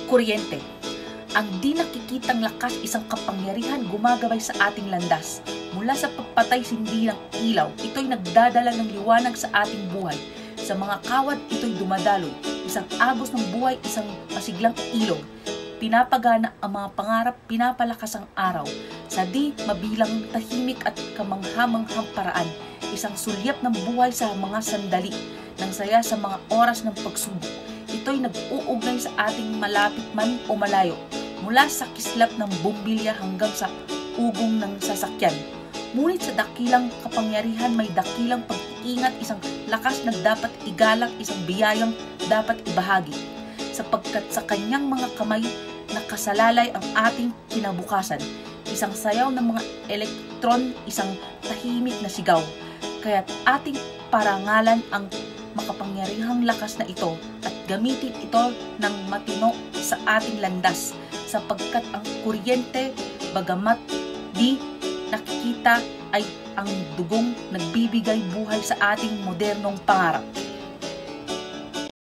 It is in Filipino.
Kuryente. Ang di nakikitang lakas isang kapangyarihan gumagabay sa ating landas. Mula sa pagpatay sindi ng ilaw, ito'y nagdadala ng liwanag sa ating buhay. Sa mga kawad, ito'y dumadaloy. Isang agos ng buhay, isang masiglang ilog. Pinapagana ang mga pangarap, pinapalakas ang araw. Sa di mabilang tahimik at kamanghamanghang paraan, isang sulyap ng buhay sa mga sandali, ng saya sa mga oras ng pagsubok. Ito'y nag-uugnay sa ating malapit man o malayo, mula sa kislap ng bumbilya hanggang sa ugong ng sasakyan. Ngunit sa dakilang kapangyarihan may dakilang pag-iingat, isang lakas na dapat igalang, isang biyayang dapat ibahagi. Sapagkat sa kanyang mga kamay nakasalalay ang ating kinabukasan. Isang sayaw ng mga elektron, isang tahimik na sigaw. Kaya't ating parangalan ang makapangyarihang lakas na ito at gamitin ito ng matino sa ating landas, sapagkat ang kuryente, bagamat di nakikita, ay ang dugong nagbibigay buhay sa ating modernong pangarap.